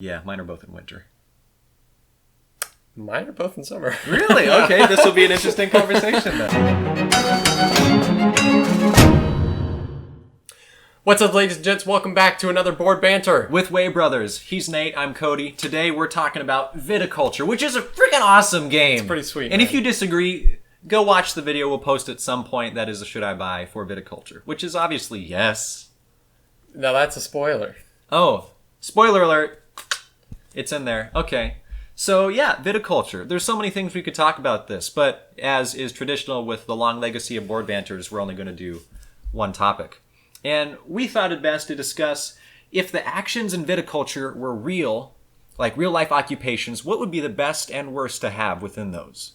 Yeah, mine are both in winter. Mine are both in summer. Really? Okay, this will be an interesting conversation then. What's up, ladies and gents? Welcome back to another Board Banter. With Way Brothers. He's Nate, I'm Cody. Today we're talking about Viticulture, which is a freaking awesome game. It's pretty sweet, And man. if you disagree, go watch the video we'll post at some point. That is a should I buy for Viticulture, which is obviously yes. Now that's a spoiler. Oh, spoiler alert. It's in there. Okay. So yeah, Viticulture. There's so many things we could talk about this, but as is traditional with the long legacy of Board Banters, we're only going to do one topic. And we thought it best to discuss if the actions in Viticulture were real, like real life occupations, what would be the best and worst to have within those?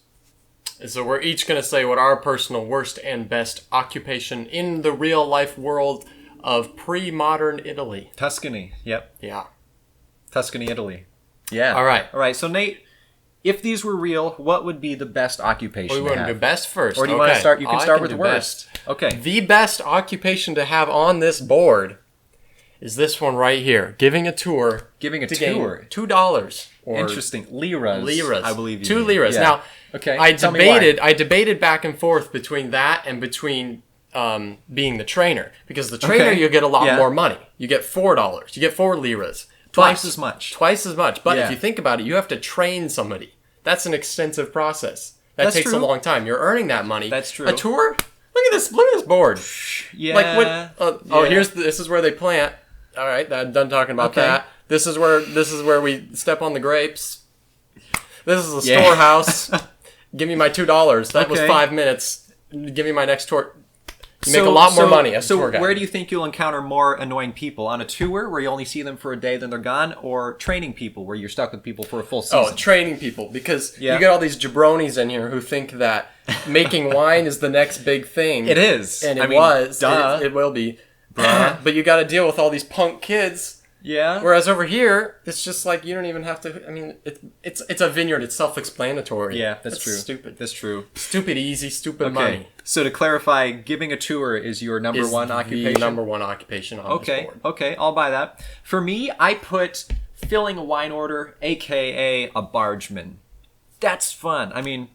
So we're each going to say what our personal worst and best occupation in the real life world of pre-modern Italy. Tuscany. Yep. Yeah. Tuscany, Italy. Yeah. All right. All right. So Nate, if these were real, what would be the best occupation We to want to have? do best first. Or do you want to start? You can start with do worst. best. Okay. The best occupation to have on this board is this one right here. Giving a tour. Giving a to gain tour. $2. Or Interesting. Liras. Liras. I believe you. 2 mean. liras. Yeah. Now, okay. I Tell me why. debated back and forth between that and between being the trainer. Because the trainer, Okay. you get a lot Yeah. more money. You get $4. You get 4 liras. Twice But- as much. Twice as much. But Yeah. if you think about it, you have to train somebody. That's an extensive process. That That's takes true. a long time. You're earning that money. That's true. A tour? Look at this. Look at this board. Yeah. Like what? Oh, Yeah. this is where they plant. All right, I'm done talking about Okay. that. This is where we step on the grapes. This is a Yeah. storehouse. Give me my $2. That was Okay. 5 minutes. Give me my next tour. You make a lot more money as a tour guide. Where do you think you'll encounter more annoying people? On a tour where you only see them for a day, then they're gone, or training people where you're stuck with people for a full season? Oh, training people, because Yeah. you get all these jabronis in here who think that making wine is the next big thing. It is. And I it mean, was. duh. It will be. Bruh. But you got to deal with all these punk kids. Yeah. Whereas over here, it's just like you don't even have to. I mean, it's a vineyard. It's self-explanatory. Yeah, that's true. Stupid. That's true. Stupid easy. Stupid Okay. money. So to clarify, giving a tour is your number Is one the occupation? number one occupation on this Okay, board. okay, I'll buy that. For me, I put filling a wine order, aka a bargeman. That's fun. I mean,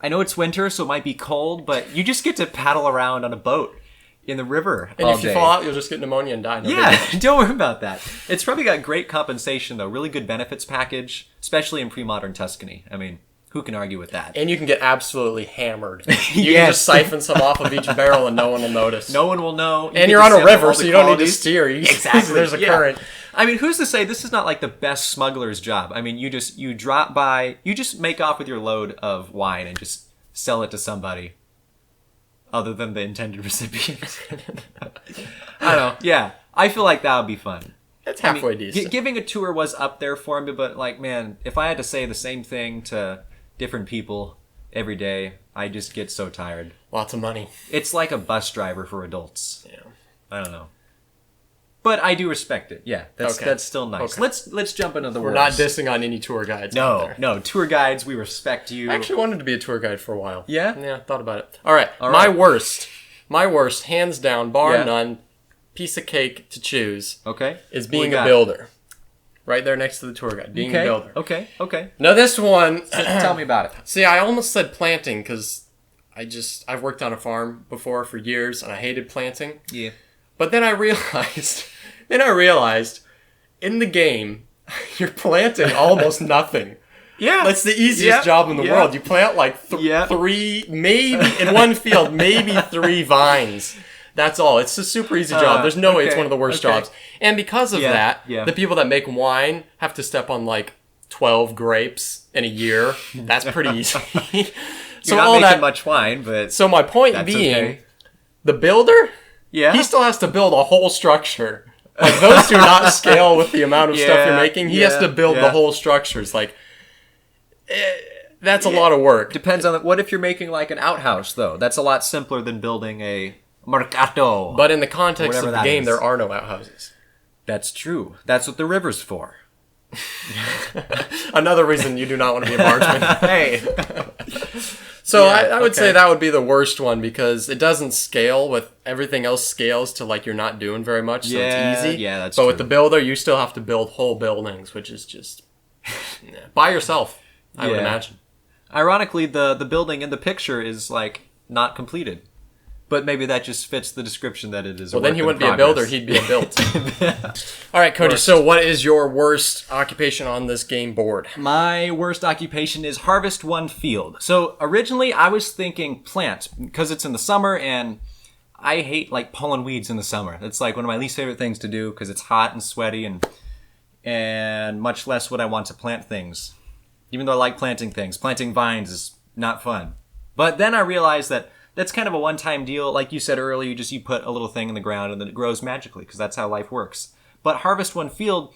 I know it's winter, so it might be cold, but you just get to paddle around on a boat in the river And all if you day. fall out, you'll just get pneumonia and die. No big Yeah, deal. don't worry about that. It's probably got great compensation, though. Really good benefits package, especially in pre-modern Tuscany. I mean, who can argue with that? And you can get absolutely hammered. You can Yes. just siphon some off of each barrel and no one will notice. No one will know. And get you're to on a sample all river, the so you don't need to qualities. steer. Exactly. There's a Yeah. current. I mean, who's to say this is not like the best smuggler's job? I mean, you drop by, you just make off with your load of wine and just sell it to somebody other than the intended recipient. I don't know. Yeah, I feel like that would be fun. It's I mean, halfway decent. Giving a tour was up there for me, but like, man, if I had to say the same thing to different people every day, I just get so tired. Lots of money. It's like a bus driver for adults. Yeah. I don't know. But I do respect it. Yeah, that's still nice. Okay. Let's jump into the We're worst. not dissing on any tour guides out No, there. no. Tour guides, we respect you. I actually wanted to be a tour guide for a while. Yeah? Yeah, thought about it. All right. All My right. worst, hands down, bar Yeah. none, piece of cake to choose, Okay. is What we being a got? builder. Right there next to the tour guide. Being Okay. a builder. Okay. Okay. Now this one, Tell me about it. see, I almost said planting because I've worked on a farm before for years and I hated planting. Yeah. But then I realized, in the game, you're planting almost nothing. Yeah. That's the easiest Yeah, job in the yeah. world. You plant like Yeah. 3, maybe in one field, maybe 3 vines. That's all. It's a super easy job. There's no way it's okay, one of the worst okay. jobs. And because of Yeah, that, yeah. the people that make wine have to step on like 12 grapes in a year. That's pretty easy. You're so not all making that. much wine, but So my point that's being, okay. the builder, Yeah. he still has to build a whole structure. Like those do not scale with the amount of stuff you're Yeah, making. He has yeah, to build yeah. the whole structures. Like that's a lot of work. Depends on what if you're making like an outhouse though. That's a lot simpler than building a mercato. But in the context Whatever of the that game, is. there are no outhouses. That's true. That's what the river's for. Another reason you do not want to be a marksman. Hey. So Yeah, I would okay. say that would be the worst one because it doesn't scale with everything else scales to like you're not doing very much, so Yeah, it's easy. yeah, that's But with true. the builder, you still have to build whole buildings, which is just by yourself, I would Yeah. imagine. Ironically, the building in the picture is like not completed. But maybe that just fits the description that it is. Well, then he wouldn't be a builder; he'd be a built. All right, Cody. So, what is your worst occupation on this game board? My worst occupation is harvest one field. So originally I was thinking plant because it's in the summer and I hate like pulling weeds in the summer. It's like one of my least favorite things to do because it's hot and sweaty and much less would I want to plant things. Even though I like planting things, planting vines is not fun. But then I realized that that's kind of a one-time deal. Like you said earlier, you put a little thing in the ground and then it grows magically because that's how life works. But harvest one field,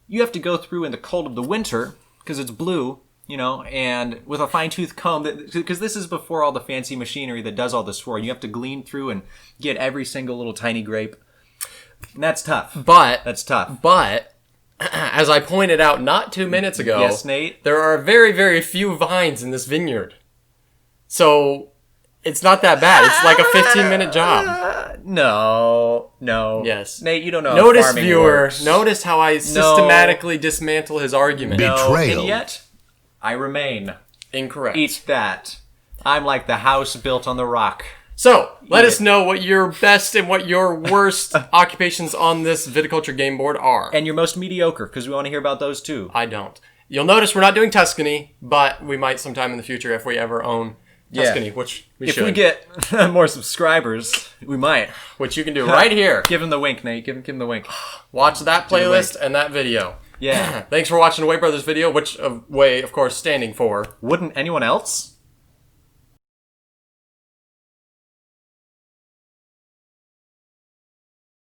you have to go through in the cold of the winter because it's blue, and with a fine-tooth comb, because this is before all the fancy machinery that does all this for you. You have to glean through and get every single little tiny grape. And that's tough. That's tough. But as I pointed out not 2 minutes ago, Yes, Nate? there are very, very few vines in this vineyard. So it's not that bad. It's like a 15-minute job. No. Yes. Nate, you don't know Notice, how farming viewer, works. notice how I systematically dismantle his argument. Betrayal. And yet, I remain. Incorrect. Eat that. I'm like the house built on the rock. So, let us know what your best and what your worst occupations on this Viticulture game board are. And your most mediocre, because we want to hear about those too. I don't. You'll notice we're not doing Tuscany, but we might sometime in the future if we ever own Tuscany, which we should. If we get more subscribers, we might. Which you can do right here. Give him the wink, Nate. Give him the wink. Watch that playlist and that video. Yeah. Thanks for watching the Way Brothers video, which Way, of course, standing for... Wouldn't anyone else?